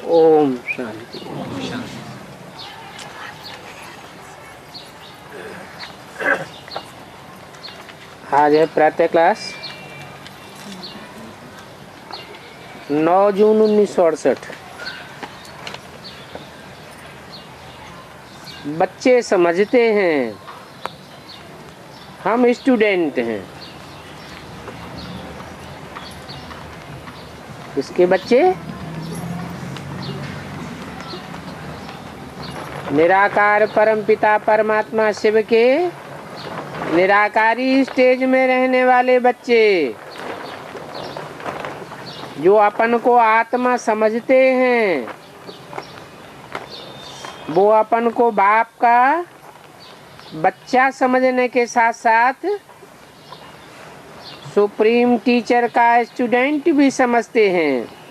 ओम शांति। आज है प्रातः क्लास 9 जून 1968। बच्चे समझते हैं, हम स्टूडेंट हैं। किसके बच्चे? निराकार परमपिता परमात्मा शिव के निराकारी स्टेज में रहने वाले बच्चे, जो अपन को आत्मा समझते हैं, वो अपन को बाप का बच्चा समझने के साथ साथ सुप्रीम टीचर का स्टूडेंट भी समझते हैं।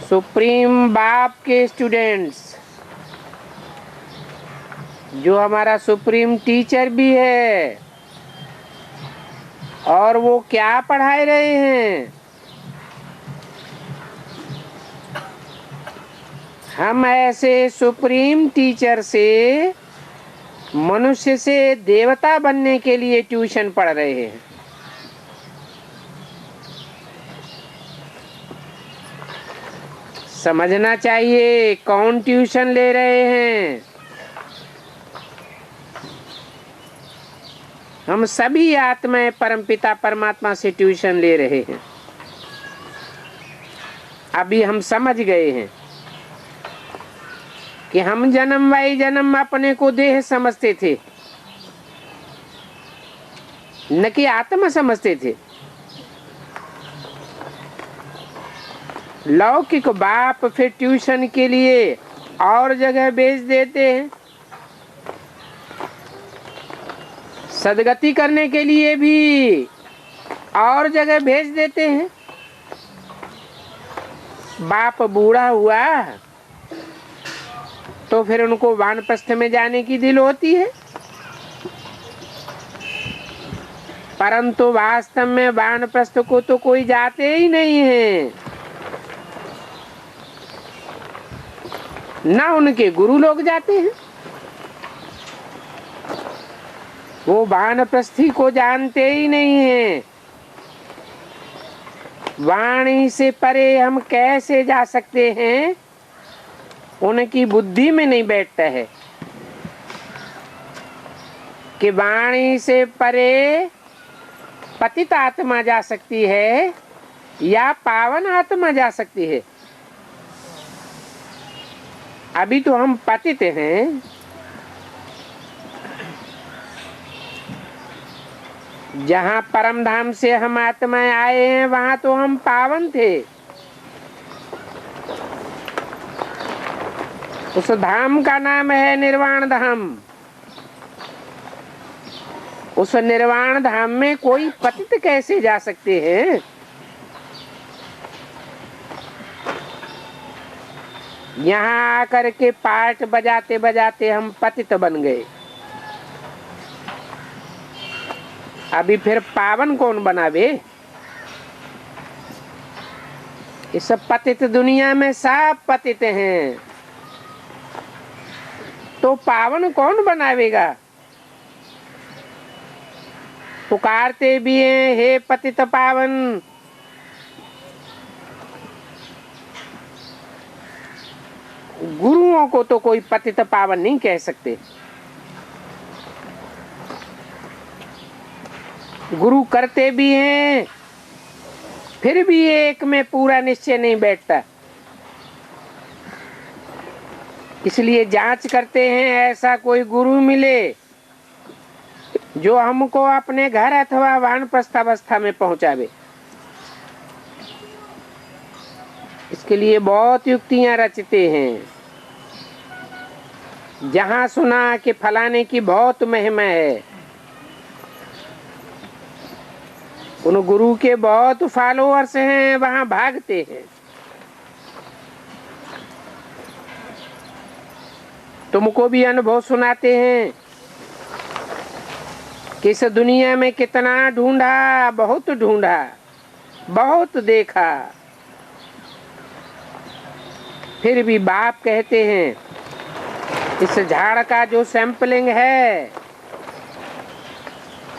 सुप्रीम बाप के स्टूडेंट्स, जो हमारा सुप्रीम टीचर भी है, और वो क्या पढ़ा रहे हैं? हम ऐसे सुप्रीम टीचर से मनुष्य से देवता बनने के लिए ट्यूशन पढ़ रहे हैं। समझना चाहिए कौन ट्यूशन ले रहे हैं। हम सभी आत्माएं परमपिता परमात्मा से ट्यूशन ले रहे हैं। अभी हम समझ गए हैं कि हम जन्म बाई जन्म अपने को देह समझते थे, न कि आत्मा समझते थे। लौकिक बाप फिर ट्यूशन के लिए और जगह भेज देते हैं, सदगति करने के लिए भी और जगह भेज देते हैं। बाप बूढ़ा हुआ तो फिर उनको वानप्रस्थ में जाने की दिल होती है, परंतु वास्तव में वानप्रस्थ को तो कोई जाते ही नहीं है, ना उनके गुरु लोग जाते हैं। वो वानप्रस्थी को जानते ही नहीं है। वाणी से परे हम कैसे जा सकते हैं, उनकी बुद्धि में नहीं बैठता है कि वाणी से परे पतित आत्मा जा सकती है या पावन आत्मा जा सकती है। अभी तो हम पतित हैं। जहाँ परम धाम से हम आत्माएं आए हैं, वहां तो हम पावन थे। उस धाम का नाम है निर्वाण धाम। उस निर्वाण धाम में कोई पतित कैसे जा सकते हैं? यहाँ आकर के पाठ बजाते बजाते हम पतित बन गए। अभी फिर पावन कौन बनावे? इस पतित दुनिया में सब पतित हैं, तो पावन कौन बनावेगा? पुकारते भी हैं, हे पतित पावन। गुरुओं को तो कोई पतित पावन नहीं कह सकते। गुरु करते भी हैं, फिर भी एक में पूरा निश्चय नहीं बैठता। इसलिए जांच करते हैं ऐसा कोई गुरु मिले जो हमको अपने घर अथवा वानप्रस्थ अवस्था में पहुंचावे। इसके लिए बहुत युक्तियां रचते हैं। जहां सुना कि फलाने की बहुत महिमा है, उन गुरु के बहुत फॉलोअर्स हैं, वहां भागते हैं। तुमको भी अनुभव सुनाते हैं कि इस दुनिया में कितना ढूंढा, बहुत ढूंढा, बहुत देखा, फिर भी बाप कहते हैं इस झाड़ का जो सैंपलिंग है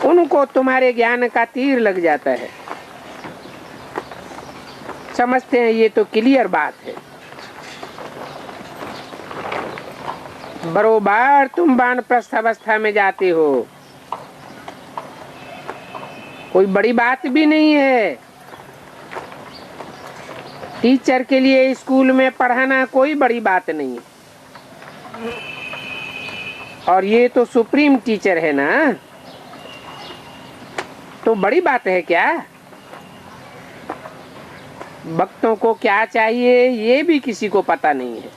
उनको तुम्हारे ज्ञान का तीर लग जाता है। समझते हैं ये तो क्लियर बात है। बरोबर तुम वानप्रस्थ अवस्था में जाते हो, कोई बड़ी बात भी नहीं है। टीचर के लिए स्कूल में पढ़ाना कोई बड़ी बात नहीं है। और ये तो सुप्रीम टीचर है ना, तो बड़ी बात है क्या? भक्तों को क्या चाहिए ये भी किसी को पता नहीं है।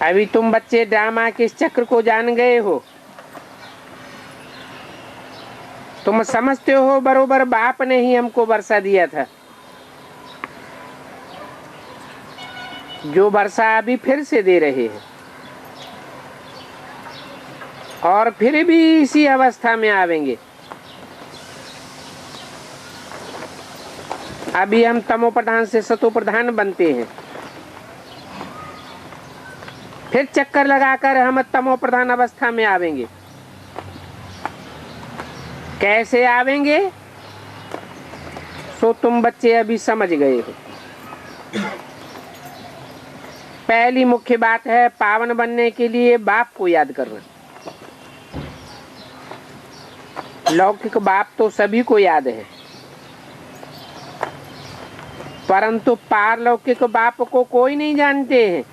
अभी तुम बच्चे ड्रामा के इस चक्र को जान गए हो। तुम समझते हो बरोबर बाप ने ही हमको वर्षा दिया था, जो वर्षा अभी फिर से दे रहे हैं, और फिर भी इसी अवस्था में आवेंगे। अभी हम तमो प्रधान से सतो प्रधान बनते हैं, फिर चक्कर लगाकर हम तमो प्रधान अवस्था में आवेंगे। कैसे आवेंगे सो तुम बच्चे अभी समझ गए हो। पहली मुख्य बात है पावन बनने के लिए बाप को याद करना। लौकिक बाप तो सभी को याद है, परंतु पारलौकिक बाप को कोई नहीं जानते हैं।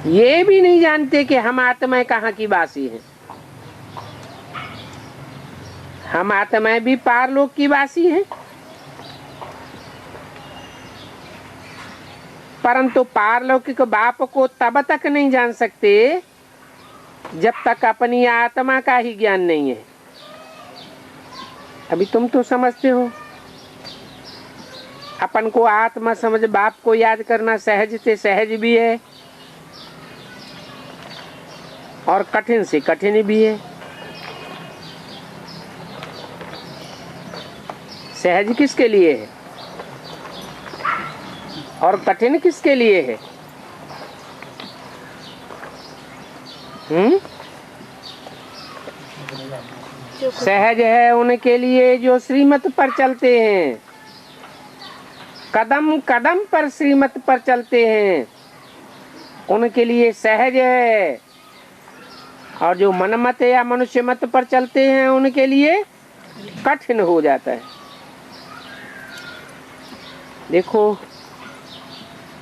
ये भी नहीं जानते कि हम आत्माएं कहाँ की वासी हैं। हम आत्माएं भी पारलोक की वासी हैं, परंतु पारलौकिक बाप को तब तक नहीं जान सकते जब तक अपनी आत्मा का ही ज्ञान नहीं है। अभी तुम तो समझते हो, अपन को आत्मा समझ बाप को याद करना सहज से सहज भी है और कठिन से कठिन भी है। सहज किसके लिए है और कठिन किसके लिए है? सहज है उनके लिए जो श्रीमत पर चलते हैं, कदम कदम पर श्रीमत पर चलते हैं, उनके लिए सहज है। और जो मनमत या मनुष्य मत पर चलते हैं उनके लिए कठिन हो जाता है। देखो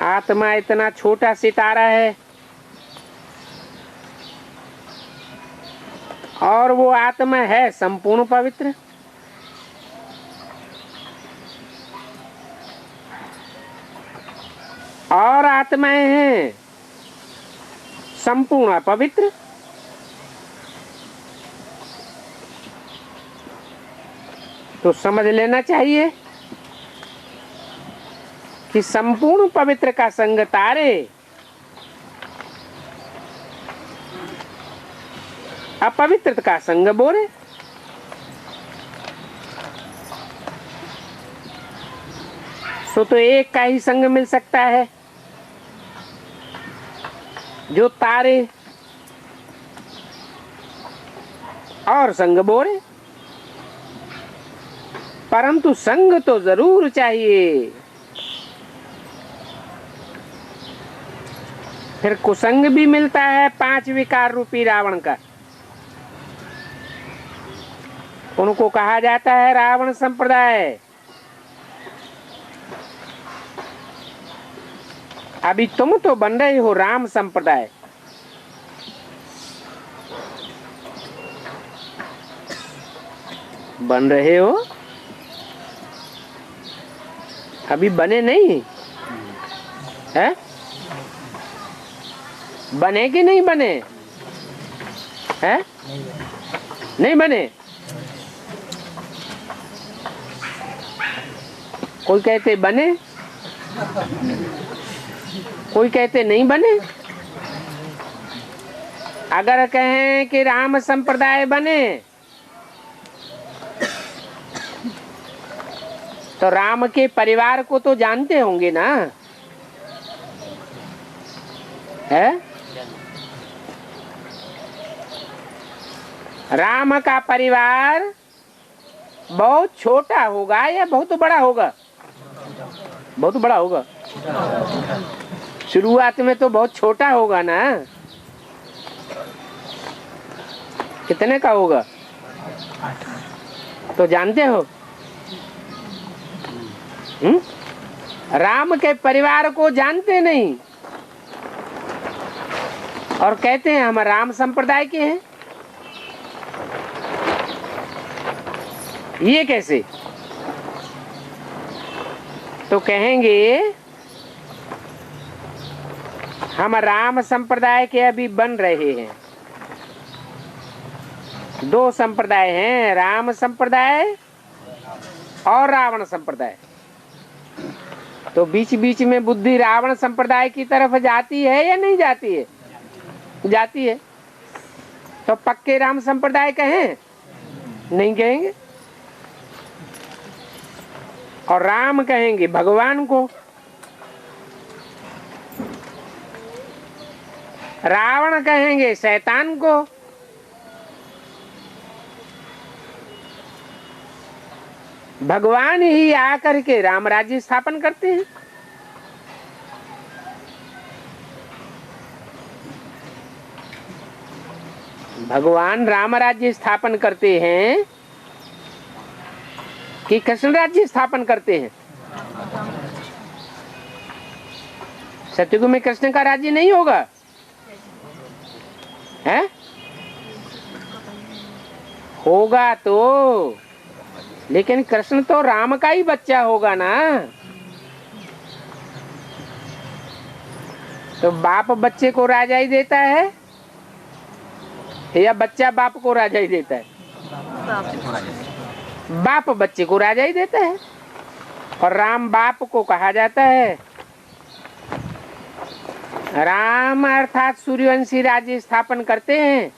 आत्मा इतना छोटा सितारा है और वो आत्मा है संपूर्ण पवित्र। और आत्माएं हैं संपूर्ण पवित्र। तो समझ लेना चाहिए कि संपूर्ण पवित्र का संग तारे, अपवित्र का संग बोरे। सो तो एक का ही संग मिल सकता है जो तारे और संग बोरे, परंतु संग तो जरूर चाहिए। फिर कुसंग भी मिलता है 5 विकार रूपी रावण का। उनको कहा जाता है रावण संप्रदाय। अभी तुम तो बन रहे हो राम संप्रदाय। बन रहे हो, अभी बने नहीं है? बने कि नहीं बने हैं? नहीं बने। कोई कहते बने, कोई कहते नहीं बने। अगर कहें कि राम संप्रदाय बने तो राम के परिवार को तो जानते होंगे ना, है? राम का परिवार बहुत छोटा होगा या बहुत बड़ा होगा? बहुत बड़ा होगा। शुरुआत में तो बहुत छोटा होगा ना। कितने का होगा तो जानते हो? राम के परिवार को जानते नहीं और कहते हैं हम राम संप्रदाय के हैं। ये कैसे? तो कहेंगे हम राम संप्रदाय के अभी बन रहे हैं। दो संप्रदाय हैं, राम संप्रदाय और रावण संप्रदाय। तो बीच बीच में बुद्धि रावण संप्रदाय की तरफ जाती है या नहीं जाती है? जाती है। तो पक्के राम संप्रदाय कहें? नहीं कहेंगे। और राम कहेंगे भगवान को, रावण कहेंगे शैतान को। भगवान ही आकर के राम राज्य स्थापन करते हैं। भगवान राम राज्य स्थापन करते हैं कि कृष्ण राज्य स्थापन करते हैं? सतयुग में कृष्ण का राज्य नहीं होगा, है? होगा तो, लेकिन कृष्ण तो राम का ही बच्चा होगा ना। तो बाप बच्चे को राजाई देता है या बच्चा बाप को राजाई देता है? बाप बच्चे को राजाई देता है। और राम बाप को कहा जाता है। राम अर्थात सूर्यवंशी राज्य स्थापन करते हैं।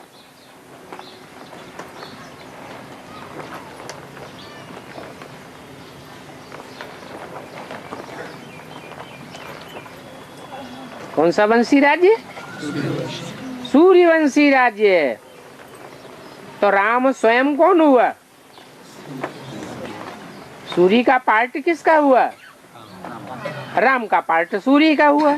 कौन सा वंशी राज्य? सूर्यवंशी राज्य। तो राम स्वयं कौन हुआ? सूर्य का पार्ट किसका हुआ? राम का पार्ट सूर्य का हुआ।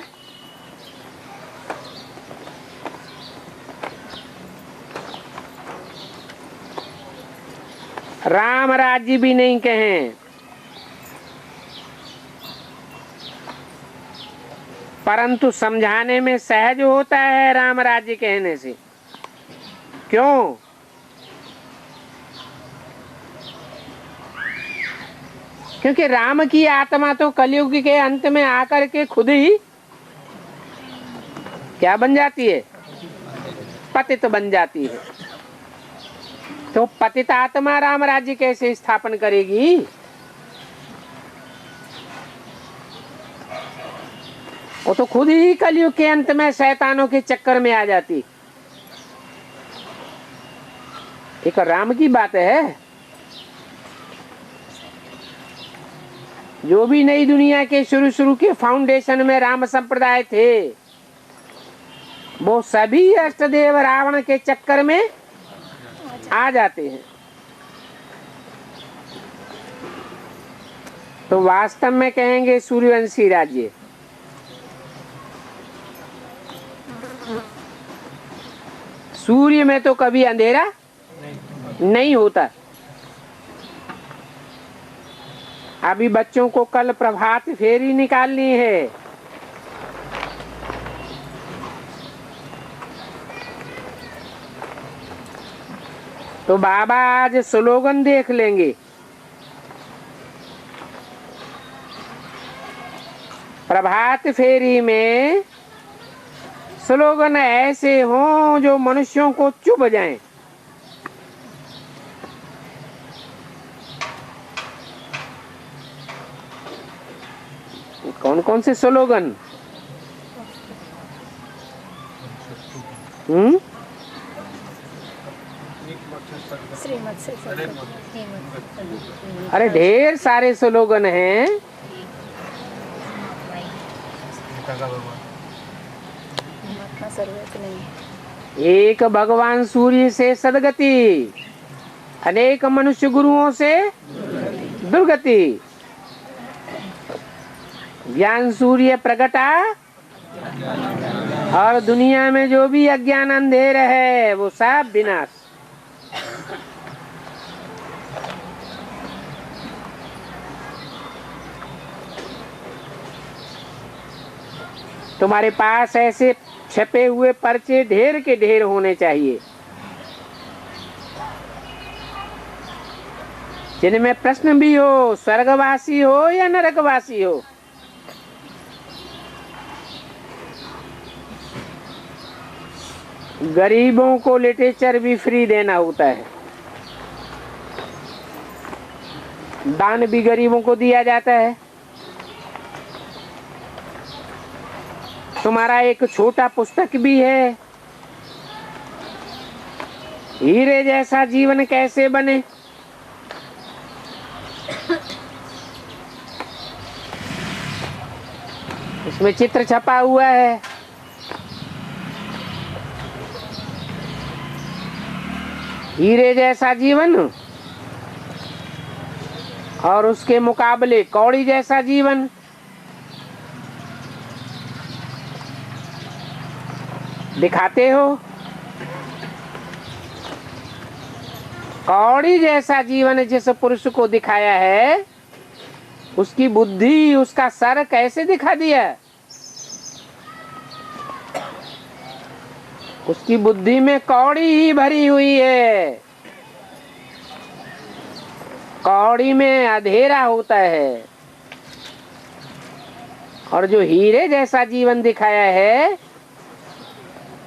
राम राज्य भी नहीं कहें, परंतु समझाने में सहज होता है राम राज्य कहने से। क्यों? क्योंकि राम की आत्मा तो कलयुग के अंत में आकर के खुद ही क्या बन जाती है? पतित बन जाती है। तो पतित आत्मा राम राज्य कैसे स्थापन करेगी? वो तो खुद ही कलयुग के अंत में शैतानों के चक्कर में आ जाती। एक राम की बात है। जो भी नई दुनिया के शुरू के फाउंडेशन में राम संप्रदाय थे, वो सभी अष्टदेव रावण के चक्कर में आ जाते हैं। तो वास्तव में कहेंगे सूर्यवंशी राज्य। सूर्य में तो कभी अंधेरा नहीं होता। अभी बच्चों को कल प्रभात फेरी निकालनी है। तो बाबा आज स्लोगन देख लेंगे। प्रभात फेरी में स्लोगन ऐसे हों जो मनुष्यों को चुभ जाएं। कौन कौन से स्लोगन? श्रीमत से सदगति। अरे ढेर सारे स्लोगन हैं। परमात्मा सर्वत्र नहीं है। एक भगवान सूर्य से सदगति, अनेक मनुष्य गुरुओं से दुर्गति। ज्ञान सूर्य प्रगटा और दुनिया में जो भी अज्ञान अंधेर है वो सब विनाश। तुम्हारे पास ऐसे छपे हुए पर्चे ढेर के ढेर होने चाहिए जिनमें प्रश्न भी हो, स्वर्गवासी हो या नरकवासी हो। गरीबों को लिटरेचर भी फ्री देना होता है, दान भी गरीबों को दिया जाता है। तुम्हारा एक छोटा पुस्तक भी है, हीरे जैसा जीवन कैसे बने। इसमें चित्र छपा हुआ है। हीरे जैसा जीवन और उसके मुकाबले कौड़ी जैसा जीवन। दिखाते हो कौड़ी जैसा जीवन जिस पुरुष को दिखाया है उसकी बुद्धि, उसका सर कैसे दिखा दिया। उसकी बुद्धि में कौड़ी ही भरी हुई है, कौड़ी में अंधेरा होता है। और जो हीरे जैसा जीवन दिखाया है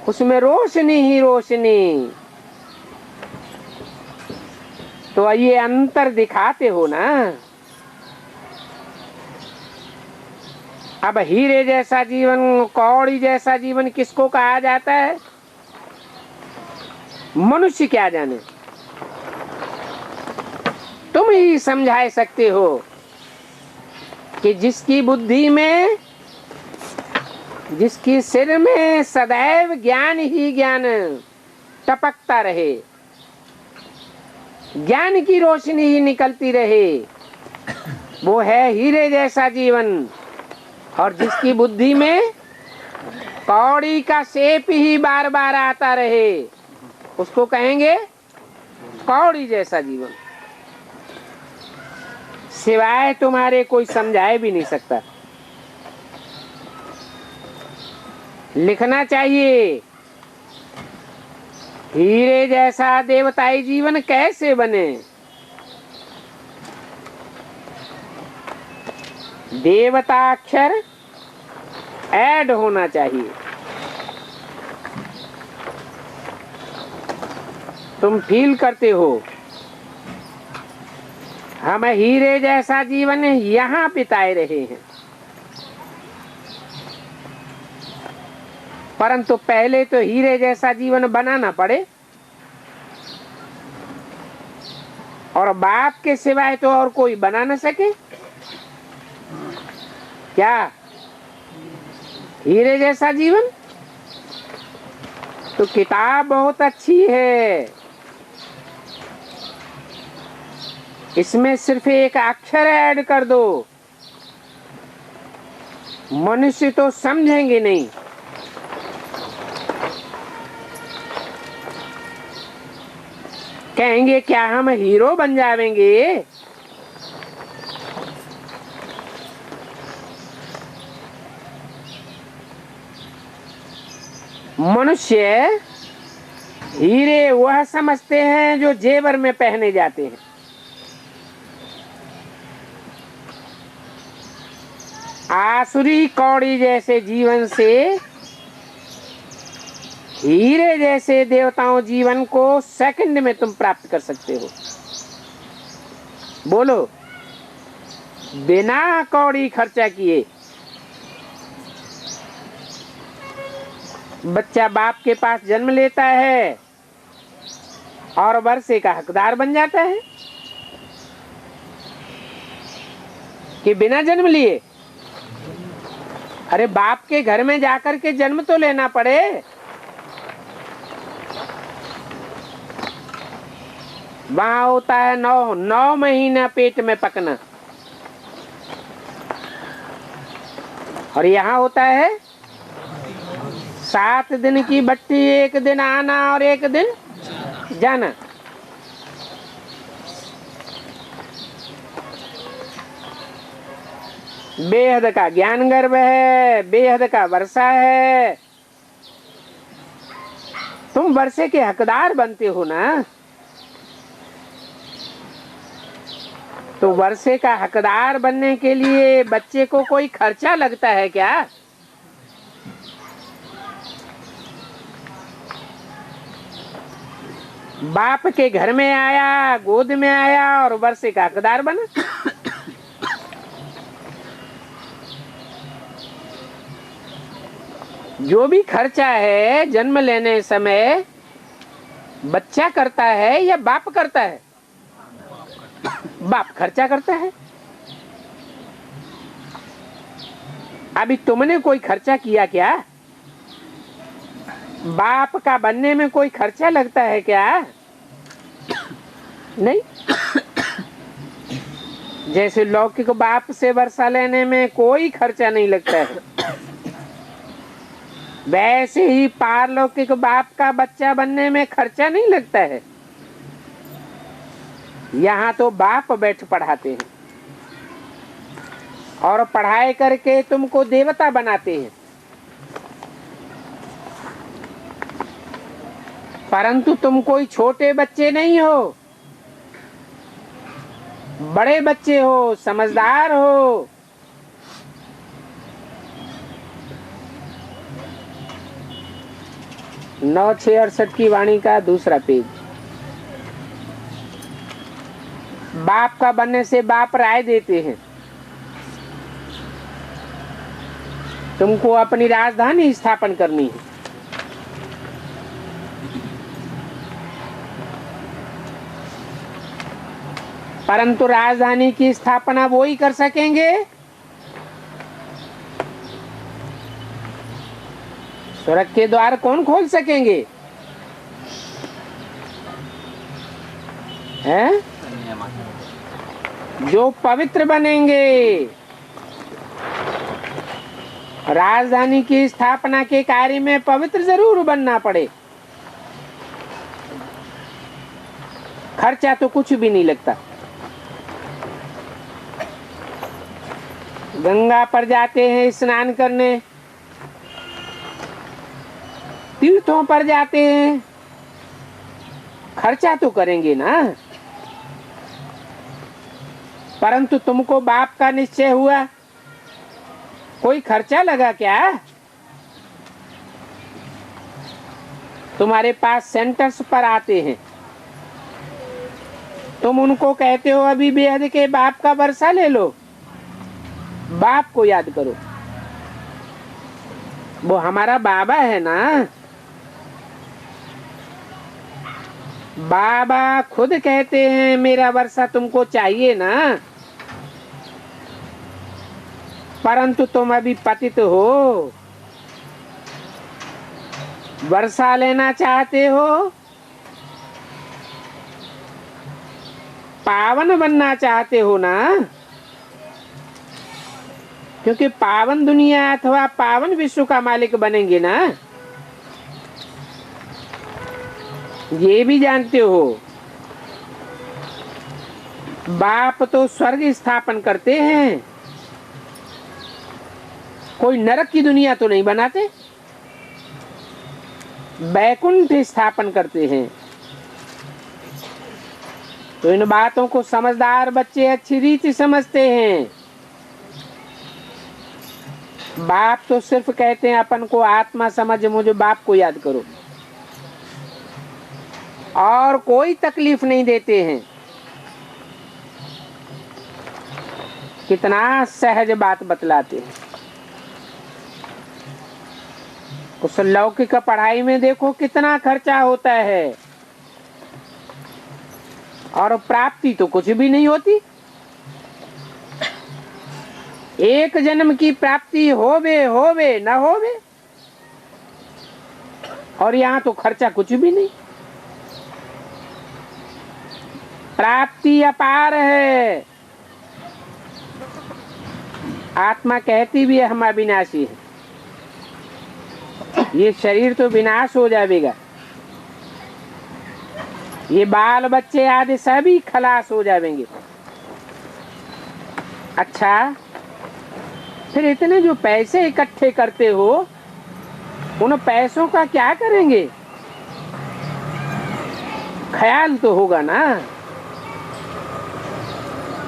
उसमें रोशनी ही रोशनी। तो ये अंतर दिखाते हो ना। अब हीरे जैसा जीवन, कौड़ी जैसा जीवन किसको कहा जाता है? मनुष्य क्या जाने, तुम ही समझा सकते हो कि जिसकी बुद्धि में, जिसकी सिर में सदैव ज्ञान ही ज्ञान टपकता रहे, ज्ञान की रोशनी ही निकलती रहे, वो है हीरे जैसा जीवन। और जिसकी बुद्धि में कौड़ी का शेप ही बार बार आता रहे उसको कहेंगे कौड़ी जैसा जीवन। सिवाय तुम्हारे कोई समझाए भी नहीं सकता। लिखना चाहिए हीरे जैसा देवताई जीवन कैसे बने। देवता अक्षर ऐड होना चाहिए। तुम फील करते हो हम हीरे जैसा जीवन यहाँ बिताए रहे हैं, परंतु पहले तो हीरे जैसा जीवन बनाना पड़े। और बाप के सिवाय तो और कोई बना न सके क्या हीरे जैसा जीवन? तो किताब बहुत अच्छी है, इसमें सिर्फ एक अक्षर ऐड कर दो, मनुष्य तो समझेंगे नहीं। कहेंगे क्या हम हीरो बन जाएंगे? मनुष्य हीरे वह समझते हैं जो जेवर में पहने जाते हैं। आसुरी कौड़ी जैसे जीवन से हीरे जैसे देवताओं जीवन को सेकंड में तुम प्राप्त कर सकते हो। बोलो, बिना कौड़ी खर्चा किए। बच्चा बाप के पास जन्म लेता है, और वर्षे का हकदार बन जाता है कि बिना जन्म लिए। अरे बाप के घर में जाकर के जन्म तो लेना पड़े। वहां होता है 9 महीना पेट में पकना, और यहाँ होता है 7 दिन की बट्टी, 1 दिन आना और 1 दिन जाना। बेहद का ज्ञान गर्भ है, बेहद का वर्षा है। तुम वर्षे के हकदार बनते हो ना, तो वर्षे का हकदार बनने के लिए बच्चे को कोई खर्चा लगता है क्या? बाप के घर में आया, गोद में आया और वर्षे का हकदार बना। जो भी खर्चा है जन्म लेने समय बच्चा करता है या बाप करता है? बाप खर्चा करता है। अभी तुमने कोई खर्चा किया क्या? बाप का बनने में कोई खर्चा लगता है क्या? नहीं। जैसे लौकिक बाप से वर्षा लेने में कोई खर्चा नहीं लगता है, वैसे ही पारलौकिक बाप का बच्चा बनने में खर्चा नहीं लगता है। यहाँ तो बाप बैठ पढ़ाते हैं और पढ़ाई करके तुमको देवता बनाते हैं, परंतु तुम कोई छोटे बच्चे नहीं हो, बड़े बच्चे हो, समझदार हो। नौ 668 की वाणी का दूसरा पेज। बाप का बनने से बाप राय देते हैं, तुमको अपनी राजधानी स्थापन करनी है। परंतु राजधानी की स्थापना वो ही कर सकेंगे, स्वर्ग के द्वार कौन खोल सकेंगे? हैं? जो पवित्र बनेंगे। राजधानी की स्थापना के कार्य में पवित्र जरूर बनना पड़े। खर्चा तो कुछ भी नहीं लगता। गंगा पर जाते हैं स्नान करने, तीर्थों पर जाते हैं, खर्चा तो करेंगे ना। परंतु तुमको बाप का निश्चय हुआ, कोई खर्चा लगा क्या? तुम्हारे पास सेंटर्स पर आते हैं, तुम उनको कहते हो अभी बेहद के बाप का वर्षा ले लो, बाप को याद करो। वो हमारा बाबा है ना। बाबा खुद कहते हैं मेरा वर्षा तुमको चाहिए ना, परंतु तुम अभी पतित हो, वर्षा लेना चाहते हो, पावन बनना चाहते हो ना। क्योंकि पावन दुनिया अथवा पावन विश्व का मालिक बनेंगे ना, ये भी जानते हो। बाप तो स्वर्ग स्थापन करते हैं, कोई नरक की दुनिया तो नहीं बनाते, बैकुंठ स्थापन करते हैं। तो इन बातों को समझदार बच्चे अच्छी रीति समझते हैं। बाप तो सिर्फ कहते हैं अपन को आत्मा समझ, मुझे बाप को याद करो, और कोई तकलीफ नहीं देते हैं। कितना सहज बात बतलाते हैं। उस लौकिक पढ़ाई में देखो कितना खर्चा होता है। और प्राप्ति तो कुछ भी नहीं होती। एक जन्म की प्राप्ति होवे होवे न होवे, और यहाँ तो खर्चा कुछ भी नहीं। प्राप्ति अपार है। आत्मा कहती भी है हम अविनाशी है, ये शरीर तो विनाश हो जाएगा, ये बाल बच्चे आदि सभी खलास हो जाएंगे। अच्छा, फिर इतने जो पैसे इकट्ठे करते हो उन पैसों का क्या करेंगे? ख्याल तो होगा ना।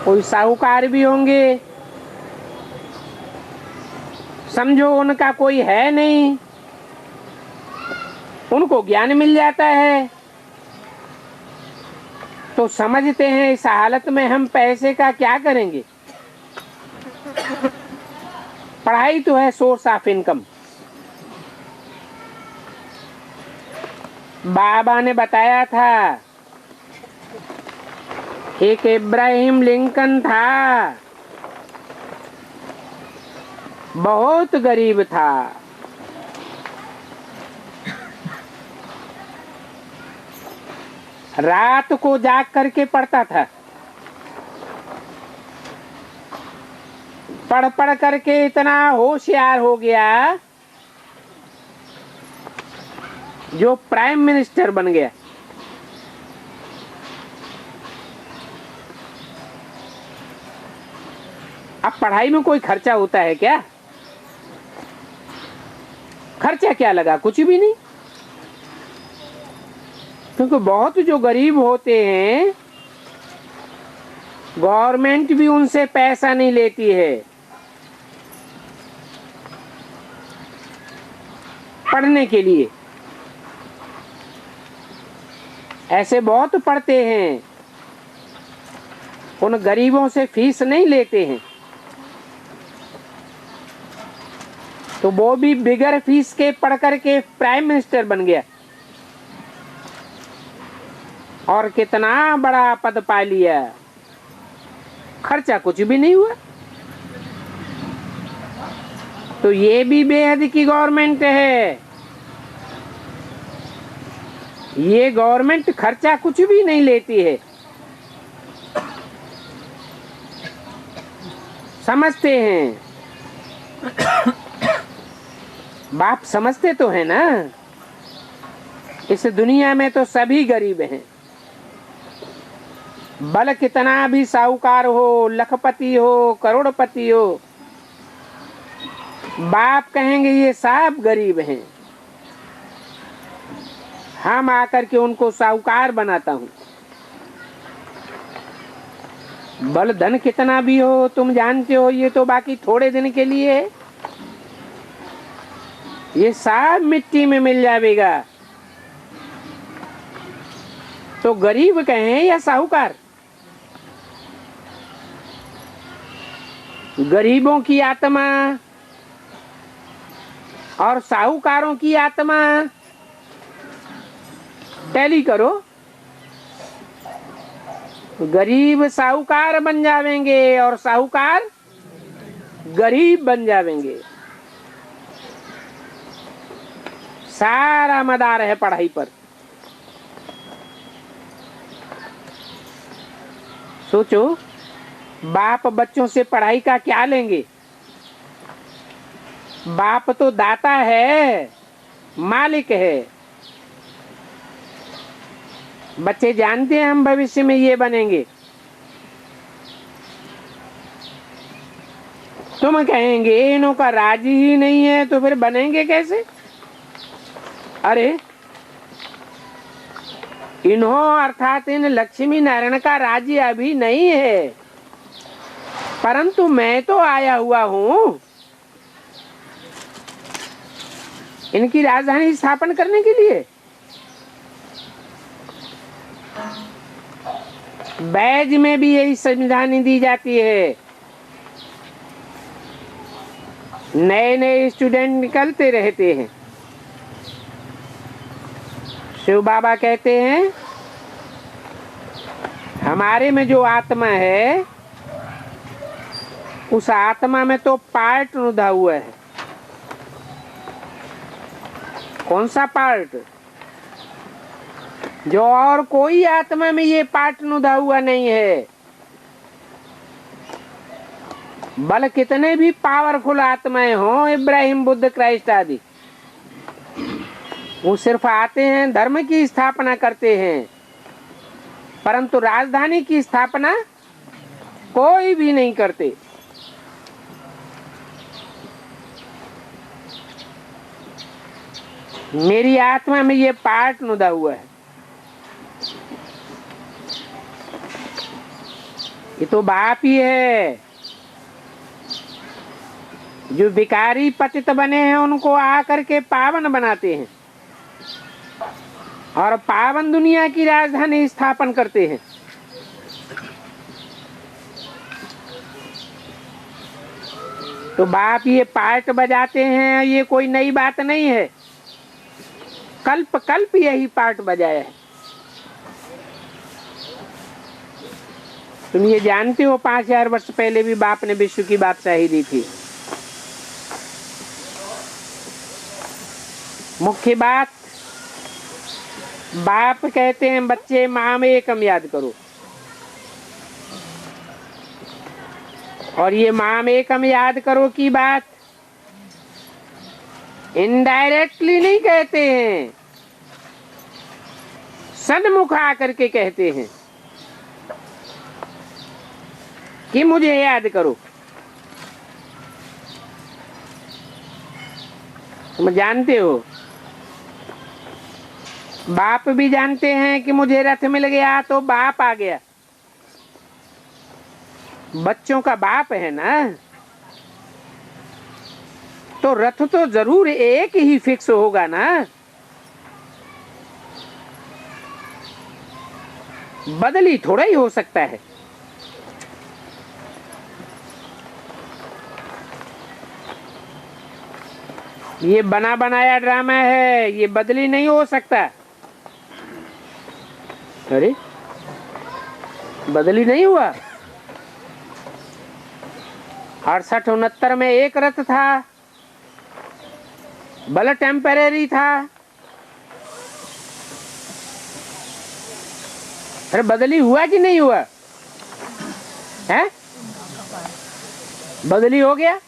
कोई साहूकार भी होंगे, समझो उनका कोई है नहीं, उनको ज्ञान मिल जाता है तो समझते हैं इस हालत में हम पैसे का क्या करेंगे। पढ़ाई तो है सोर्स ऑफ इनकम। बाबा ने बताया था, एक इब्राहिम लिंकन था, बहुत गरीब था। रात को जाग करके पढ़ता था, पढ़ पढ़ करके इतना होशियार हो गया जो प्राइम मिनिस्टर बन गया। अब पढ़ाई में कोई खर्चा होता है क्या? खर्चा क्या लगा? कुछ भी नहीं। क्योंकि बहुत जो गरीब होते हैं गवर्नमेंट भी उनसे पैसा नहीं लेती है, पढ़ने के लिए। ऐसे बहुत पढ़ते हैं, उन गरीबों से फीस नहीं लेते हैं, तो वो भी बिगर फीस के पढ़ करके प्राइम मिनिस्टर बन गया और कितना बड़ा पद पा लिया। खर्चा कुछ भी नहीं हुआ। तो ये भी बेहद की गवर्नमेंट है। ये गवर्नमेंट खर्चा कुछ भी नहीं लेती है। समझते हैं, बाप समझते तो है ना। इस दुनिया में तो सभी गरीब हैं, बल कितना भी साहूकार हो, लखपति हो, करोड़पति हो, बाप कहेंगे ये सब गरीब हैं। हम आकर के उनको साहूकार बनाता हूँ। बल धन कितना भी हो, तुम जानते हो, ये तो बाकी थोड़े दिन के लिए है, ये सब मिट्टी में मिल जाएगा। तो गरीब कहें या साहूकार? गरीबों की आत्मा और साहूकारों की आत्मा टैली करो, गरीब साहूकार बन जावेंगे और साहूकार गरीब बन जावेंगे। सारा मदार है पढ़ाई पर। सोचो, बाप बच्चों से पढ़ाई का क्या लेंगे? बाप तो दाता है, मालिक है। बच्चे जानते हैं हम भविष्य में ये बनेंगे। तुम कहेंगे इन्हों का राजी ही नहीं है तो फिर बनेंगे कैसे? अरे इन्हों अर्थात इन लक्ष्मी नारायण का राज्य अभी नहीं है, परंतु मैं तो आया हुआ हूँ इनकी राजधानी स्थापन करने के लिए। बैज में भी यही संविधानी दी जाती है। नए नए स्टूडेंट निकलते रहते हैं। शिव बाबा कहते हैं हमारे में जो आत्मा है उस आत्मा में तो पार्ट नुदा हुआ है। कौन सा पार्ट? जो और कोई आत्मा में ये पार्ट नुदा हुआ नहीं है। बल कितने भी पावरफुल आत्माएं हों, इब्राहिम, बुद्ध, क्राइस्ट आदि, वो सिर्फ आते हैं, धर्म की स्थापना करते हैं, परंतु राजधानी की स्थापना कोई भी नहीं करते। मेरी आत्मा में ये पार्ट नुदा हुआ है। ये तो बाप ही है। जो भिखारी पतित बने हैं उनको आकर के पावन बनाते हैं और पावन दुनिया की राजधानी स्थापन करते हैं। तो बाप ये पार्ट बजाते हैं, ये कोई नई बात नहीं है। कल्प कल्प यही पार्ट बजाया है। तुम ये जानते हो 5000 वर्ष पहले भी बाप ने विश्व की बादशाही दी थी। मुख्य बात, बाप कहते हैं बच्चे माम एकम याद करो, और ये माम एकम याद करो की बात इनडायरेक्टली नहीं कहते हैं, सन्मुख आकर के कहते हैं कि मुझे याद करो। तुम जानते हो, बाप भी जानते हैं कि मुझे रथ मिल गया तो बाप आ गया। बच्चों का बाप है ना, तो रथ तो जरूर एक ही फिक्स होगा ना। बदली थोड़ा ही हो सकता है। ये बना बनाया ड्रामा है, ये बदली नहीं हो सकता। अरे बदली नहीं हुआ। 68-69 में एक रथ था, भले टेम्परेरी था। अरे बदली हुआ कि नहीं हुआ है? बदली हो गया।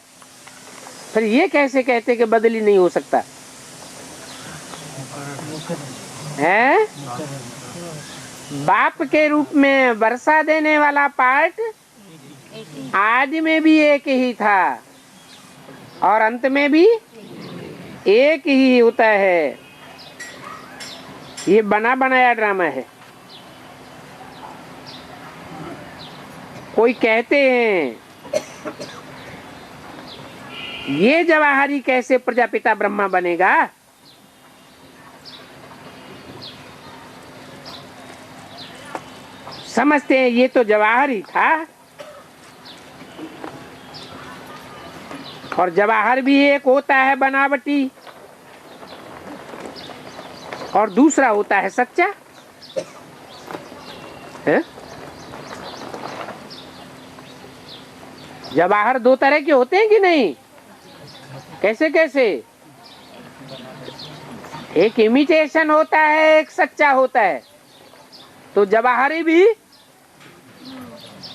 फिर ये कैसे कहते कि बदली नहीं हो सकता है? बाप के रूप में वर्षा देने वाला पार्ट आदि में भी एक ही था और अंत में भी एक ही होता है। ये बना बनाया ड्रामा है। कोई कहते हैं ये जवाहरी कैसे प्रजापिता ब्रह्मा बनेगा? समझते हैं ये तो जवाहरी था, और जवाहर भी एक होता है बनावटी और दूसरा होता है सच्चा है? जवाहर दो तरह के होते हैं कि नहीं? कैसे कैसे? एक इमिटेशन होता है, एक सच्चा होता है। तो जवाहरी भी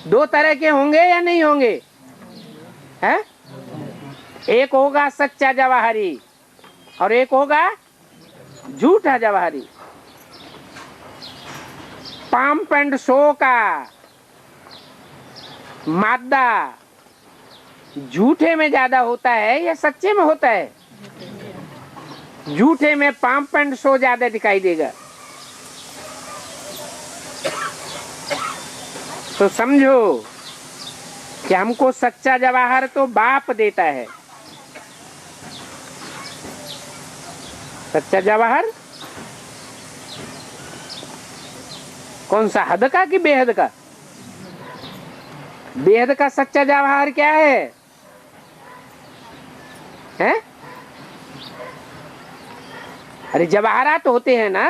दो तरह के होंगे या नहीं होंगे? हैं? एक होगा सच्चा जवाहरी और एक होगा झूठा जवाहरी। पंप एंड शो का मादा झूठे में ज्यादा होता है या सच्चे में होता है? झूठे में पंप एंड शो ज्यादा दिखाई देगा। तो समझो कि हमको सच्चा जवाहर तो बाप देता है। सच्चा जवाहर कौन सा, हद का कि बेहद का? बेहद का सच्चा जवाहर क्या है? हैं? अरे जवाहरात होते हैं ना।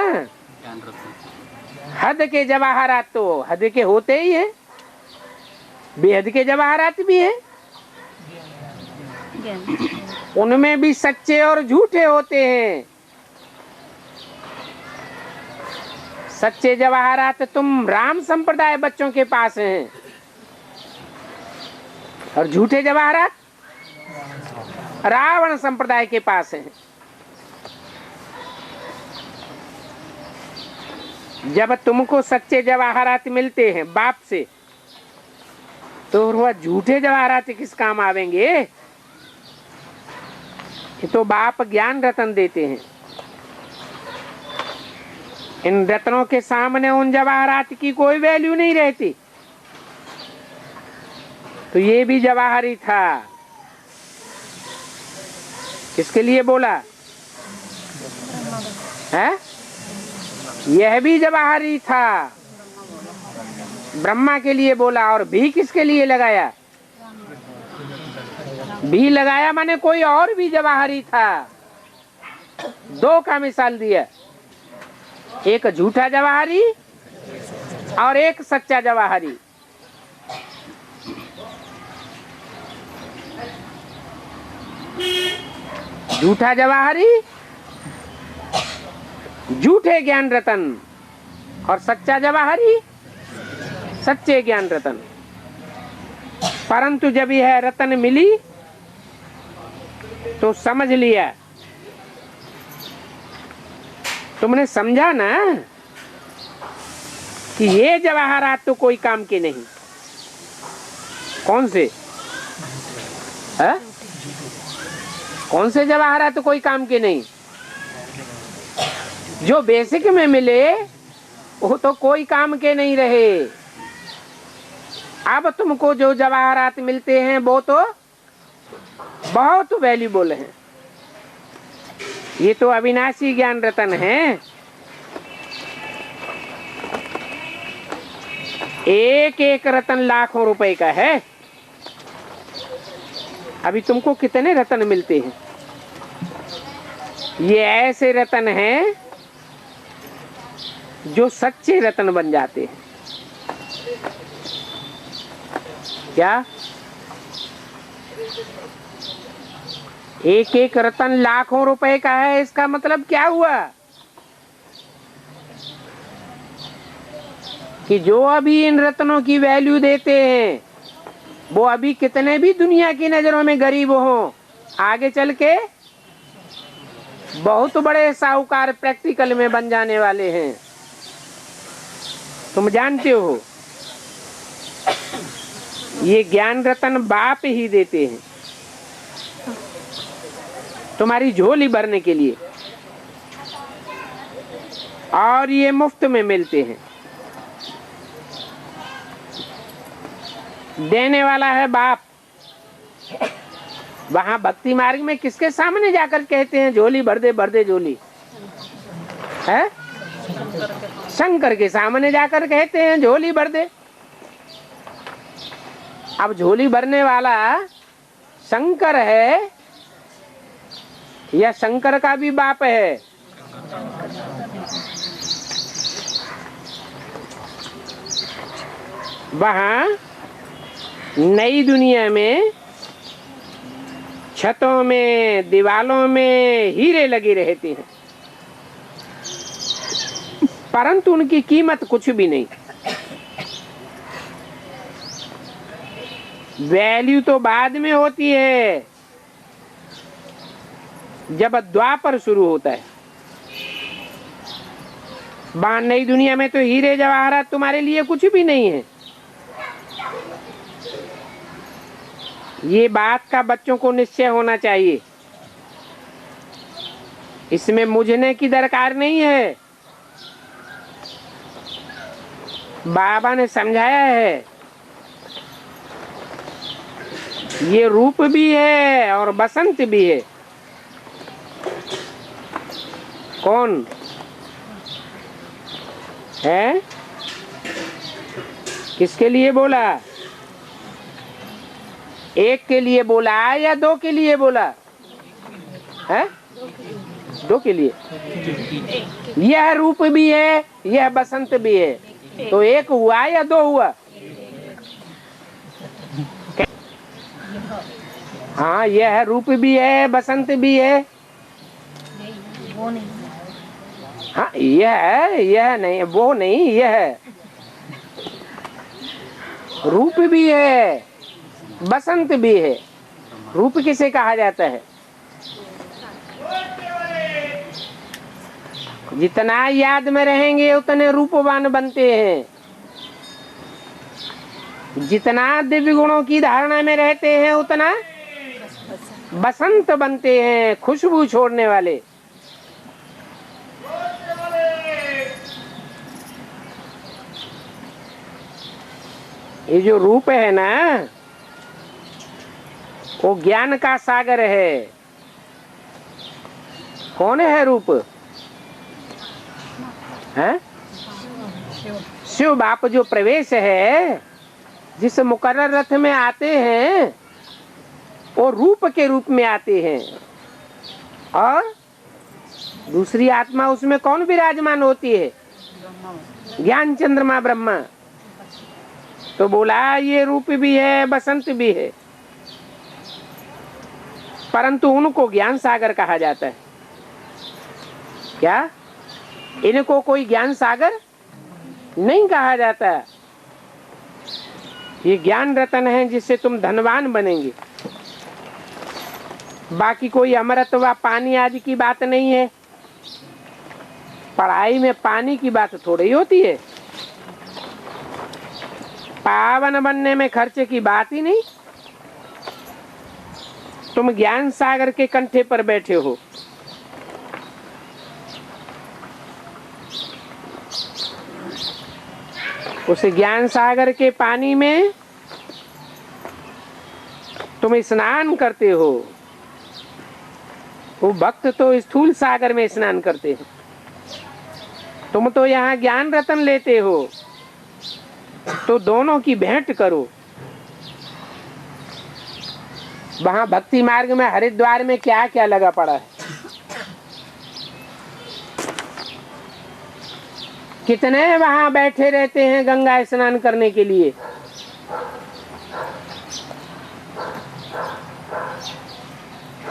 हद के जवाहरात तो हद के होते ही हैं, बेहद के जवाहरात भी हैं, उनमें भी सच्चे और झूठे होते हैं। सच्चे जवाहरात तुम राम संप्रदाय बच्चों के पास हैं, और झूठे जवाहरात रावण संप्रदाय के पास हैं। जब तुमको सच्चे जवाहरात मिलते हैं बाप से, तो वह झूठे जवाहरात किस काम आवेंगे? ये तो बाप ज्ञान रतन देते हैं। इन रत्नों के सामने उन जवाहरात की कोई वैल्यू नहीं रहती। तो ये भी जवाहरी था। किसके लिए बोला है? यह भी जवाहरी था, ब्रह्मा के लिए बोला। और भी किसके लिए लगाया? भी लगाया माने कोई और भी जवाहरी था। दो का मिसाल दिया, एक झूठा जवाहरी और एक सच्चा जवाहरी। झूठा जवाहरी झूठे ज्ञान रतन, और सच्चा जवाहरी सच्चे ज्ञान रतन। परंतु जब यह रतन मिली तो समझ लिया, तुमने समझा ना कि ये जवाहरात तो कोई काम के नहीं। कौन से है? कौन से जवाहरात तो कोई काम के नहीं? जो बेसिक में मिले वो तो कोई काम के नहीं रहे। अब तुमको जो जवाहरात मिलते हैं वो तो बहुत वैल्यूबल हैं। ये तो अविनाशी ज्ञान रतन है। एक एक रतन लाखों रुपए का है। अभी तुमको कितने रतन मिलते हैं? ये ऐसे रतन हैं जो सच्चे रतन बन जाते हैं। क्या? एक एक रतन लाखों रुपए का है, इसका मतलब क्या हुआ कि जो अभी इन रत्नों की वैल्यू देते हैं वो अभी कितने भी दुनिया की नजरों में गरीब हो, आगे चल के बहुत बड़े साहूकार प्रैक्टिकल में बन जाने वाले हैं। तुम जानते हो ये ज्ञान रतन बाप ही देते हैं तुम्हारी झोली भरने के लिए, और ये मुफ्त में मिलते हैं। देने वाला है बाप। वहां भक्ति मार्ग में किसके सामने जाकर कहते हैं झोली भर दे झोली है? शंकर के सामने जाकर कहते हैं झोली भर दे। अब झोली भरने वाला शंकर है या शंकर का भी बाप है? वहां नई दुनिया में छतों में दीवालों में हीरे लगे रहते हैं, परंतु उनकी कीमत कुछ भी नहीं। वैल्यू तो बाद में होती है, जब द्वापर शुरू होता है। वहां नई दुनिया में तो हीरे जवाहरात तुम्हारे लिए कुछ भी नहीं है। ये बात का बच्चों को निश्चय होना चाहिए। इसमें मुझने की दरकार नहीं है। बाबा ने समझाया है ये रूप भी है और बसंत भी है। कौन है? किसके लिए बोला? एक के लिए बोला या दो के लिए बोला है? दो के लिए। यह रूप भी है, यह बसंत भी है, तो एक हुआ या दो हुआ? हाँ, यह रूप भी है, बसंत भी है। वो नहीं, हाँ, यह नहीं, वो नहीं, यह रूप भी है, बसंत भी है। रूप किसे कहा जाता है? जितना याद में रहेंगे उतने रूपवान बनते हैं, जितना दिव्य गुणों की धारणा में रहते हैं उतना बसंत बनते हैं, खुशबू छोड़ने वाले। ये जो रूप है ना, वो ज्ञान का सागर है। कौन है रूप? है शिव बाप। जो प्रवेश है, जिस मुकर्रर रथ में आते हैं, वो रूप के रूप में आते हैं। और दूसरी आत्मा उसमें कौन विराजमान होती है? ज्ञान चंद्रमा ब्रह्मा। तो बोला ये रूप भी है, बसंत भी है, परंतु उनको ज्ञान सागर कहा जाता है। क्या इनको कोई ज्ञान सागर नहीं कहा जाता? ये ज्ञान रतन है जिससे तुम धनवान बनेंगे। बाकी कोई अमृत व पानी आदि की बात नहीं है। पढ़ाई में पानी की बात थोड़ी होती है। पावन बनने में खर्चे की बात ही नहीं। तुम ज्ञान सागर के कंठे पर बैठे हो। उस ज्ञान सागर के पानी में तुम स्नान करते हो। वो भक्त तो स्थूल सागर में स्नान करते हैं। तुम तो यहाँ ज्ञान रतन लेते हो, तो दोनों की भेंट करो। वहां भक्ति मार्ग में हरिद्वार में क्या क्या लगा पड़ा है। कितने वहां बैठे रहते हैं गंगा स्नान करने के लिए।